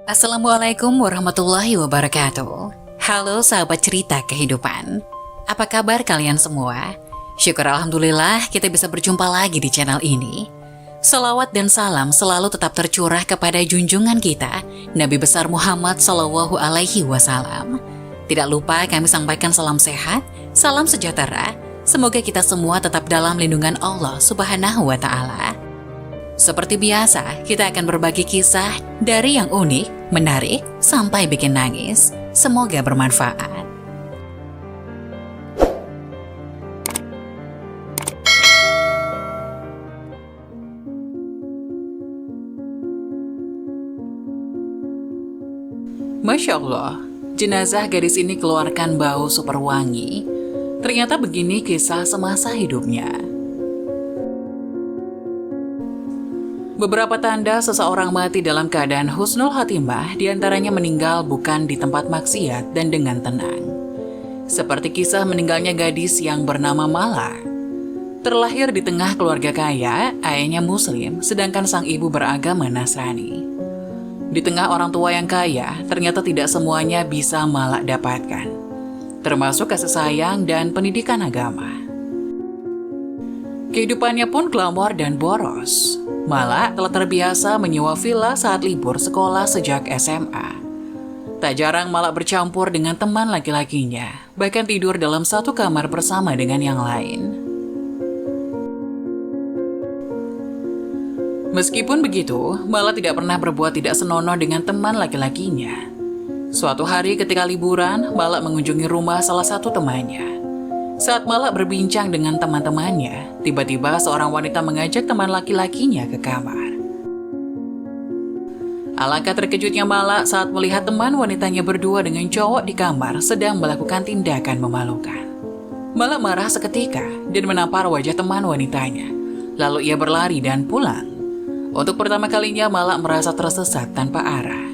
Assalamualaikum warahmatullahi wabarakatuh. Halo sahabat cerita kehidupan. Apa kabar kalian semua? Syukur alhamdulillah kita bisa berjumpa lagi di channel ini. Salawat dan salam selalu tetap tercurah kepada junjungan kita, Nabi besar Muhammad SAW. Tidak lupa kami sampaikan salam sehat, salam sejahtera. Semoga kita semua tetap dalam lindungan Allah Subhanahu wa Ta'ala. Seperti biasa, kita akan berbagi kisah dari yang unik, menarik, sampai bikin nangis. Semoga bermanfaat. Masya Allah, jenazah gadis ini keluarkan bau super wangi. Ternyata begini kisah semasa hidupnya. Beberapa tanda seseorang mati dalam keadaan husnul khotimah diantaranya meninggal bukan di tempat maksiat dan dengan tenang. Seperti kisah meninggalnya gadis yang bernama Mala. Terlahir di tengah keluarga kaya, ayahnya muslim, sedangkan sang ibu beragama Nasrani. Di tengah orang tua yang kaya, ternyata tidak semuanya bisa Mala dapatkan, termasuk kasih sayang dan pendidikan agama. Kehidupannya pun glamor dan boros. Mala telah terbiasa menyewa villa saat libur sekolah sejak SMA. Tak jarang Mala bercampur dengan teman laki-lakinya, bahkan tidur dalam satu kamar bersama dengan yang lain. Meskipun begitu, Mala tidak pernah berbuat tidak senonoh dengan teman laki-lakinya. Suatu hari ketika liburan, Mala mengunjungi rumah salah satu temannya. Saat Mala berbincang dengan teman-temannya, tiba-tiba seorang wanita mengajak teman laki-lakinya ke kamar. Alangkah terkejutnya Mala saat melihat teman wanitanya berdua dengan cowok di kamar sedang melakukan tindakan memalukan. Mala marah seketika dan menampar wajah teman wanitanya. Lalu ia berlari dan pulang. Untuk pertama kalinya Mala merasa tersesat tanpa arah.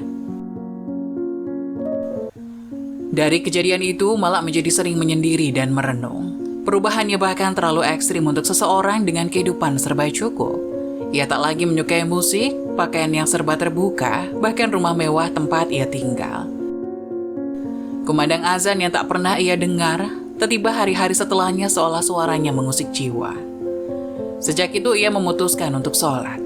Dari kejadian itu, Mala menjadi sering menyendiri dan merenung. Perubahannya bahkan terlalu ekstrim untuk seseorang dengan kehidupan serba cukup. Ia tak lagi menyukai musik, pakaian yang serba terbuka, bahkan rumah mewah tempat ia tinggal. Kumandang azan yang tak pernah ia dengar, tiba hari-hari setelahnya seolah suaranya mengusik jiwa. Sejak itu ia memutuskan untuk sholat.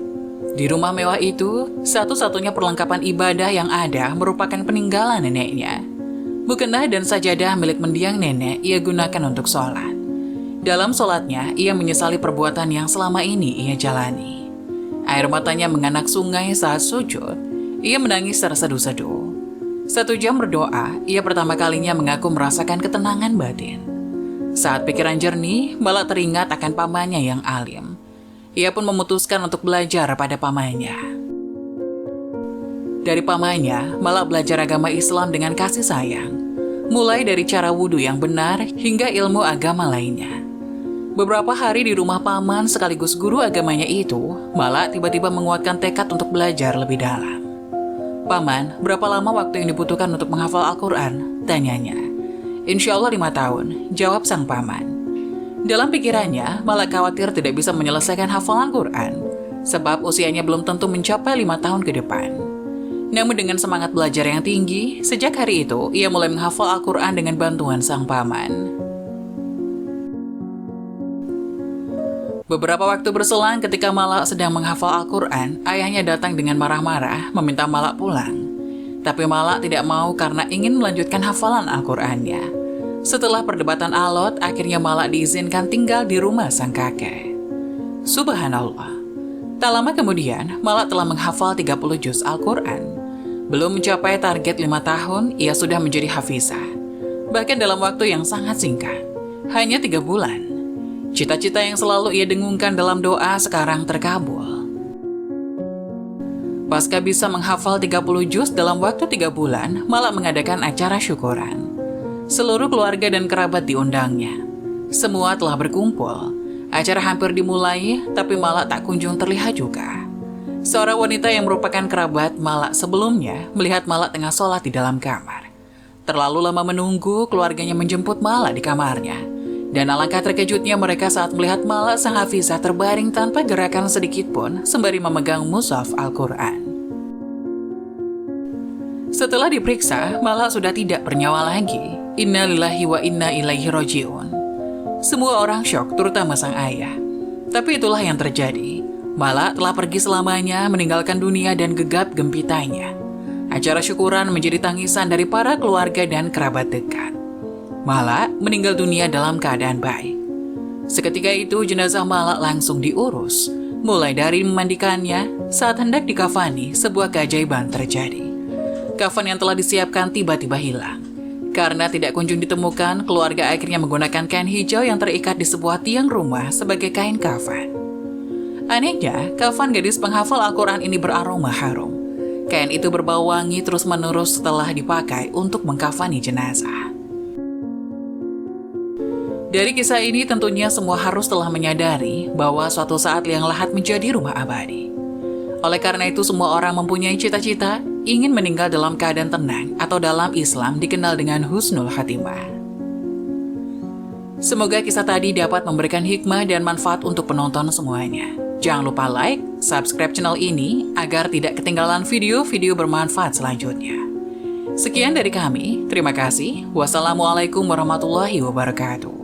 Di rumah mewah itu, satu-satunya perlengkapan ibadah yang ada merupakan peninggalan neneknya. Mukena dan sajadah milik mendiang nenek ia gunakan untuk sholat. Dalam sholatnya, ia menyesali perbuatan yang selama ini ia jalani. Air matanya menganak sungai saat sujud. Ia menangis terseduh-seduh. 1 jam berdoa, ia pertama kalinya mengaku merasakan ketenangan batin. Saat pikiran jernih, Mala teringat akan pamannya yang alim. Ia pun memutuskan untuk belajar pada pamannya. Dari pamannya, Mala belajar agama Islam dengan kasih sayang, mulai dari cara wudhu yang benar hingga ilmu agama lainnya. Beberapa hari di rumah paman sekaligus guru agamanya itu, Mala tiba-tiba menguatkan tekad untuk belajar lebih dalam. "Paman, berapa lama waktu yang dibutuhkan untuk menghafal Al-Quran?" tanyanya. "Insya Allah 5 tahun, jawab sang paman. Dalam pikirannya, Mala khawatir tidak bisa menyelesaikan hafalan Quran, sebab usianya belum tentu mencapai 5 tahun ke depan. Namun dengan semangat belajar yang tinggi, sejak hari itu ia mulai menghafal Al-Quran dengan bantuan sang paman. Beberapa waktu berselang ketika Mala sedang menghafal Al-Quran, ayahnya datang dengan marah-marah meminta Mala pulang. Tapi Mala tidak mau karena ingin melanjutkan hafalan Al-Qurannya. Setelah perdebatan alot, akhirnya Mala diizinkan tinggal di rumah sang kakek. Subhanallah. Tak lama kemudian, Mala telah menghafal 30 juz Al-Quran. Belum mencapai target 5 tahun, ia sudah menjadi hafizah. Bahkan dalam waktu yang sangat singkat, hanya 3 bulan. Cita-cita yang selalu ia dengungkan dalam doa sekarang terkabul. Pasca bisa menghafal 30 juz dalam waktu 3 bulan, Mala mengadakan acara syukuran. Seluruh keluarga dan kerabat diundangnya. Semua telah berkumpul. Acara hampir dimulai, tapi Mala tak kunjung terlihat juga. Seorang wanita yang merupakan kerabat Mala sebelumnya melihat Mala tengah sholat di dalam kamar. Terlalu lama menunggu, keluarganya menjemput Mala di kamarnya. Dan alangkah terkejutnya mereka saat melihat Mala sang hafizah terbaring tanpa gerakan sedikit pun sembari memegang mushaf Al-Quran. Setelah diperiksa, Mala sudah tidak bernyawa lagi. Inna lillahi wa inna ilaihi roji'un. Semua orang syok, terutama sang ayah. Tapi itulah yang terjadi. Mala telah pergi selamanya meninggalkan dunia dan gegap gempitanya. Acara syukuran menjadi tangisan dari para keluarga dan kerabat dekat. Mala meninggal dunia dalam keadaan baik. Seketika itu jenazah Mala langsung diurus. Mulai dari memandikannya, saat hendak dikafani, sebuah keajaiban terjadi. Kafan yang telah disiapkan tiba-tiba hilang. Karena tidak kunjung ditemukan, keluarga akhirnya menggunakan kain hijau yang terikat di sebuah tiang rumah sebagai kain kafan. Anehnya, kafan gadis penghafal Al-Quran ini beraroma harum. Kain itu berbau wangi terus-menerus setelah dipakai untuk mengkafani jenazah. Dari kisah ini tentunya semua harus telah menyadari bahwa suatu saat liang lahat menjadi rumah abadi. Oleh karena itu semua orang mempunyai cita-cita ingin meninggal dalam keadaan tenang atau dalam Islam dikenal dengan husnul khatimah. Semoga kisah tadi dapat memberikan hikmah dan manfaat untuk penonton semuanya. Jangan lupa like, subscribe channel ini agar tidak ketinggalan video-video bermanfaat selanjutnya. Sekian dari kami, terima kasih. Wassalamualaikum warahmatullahi wabarakatuh.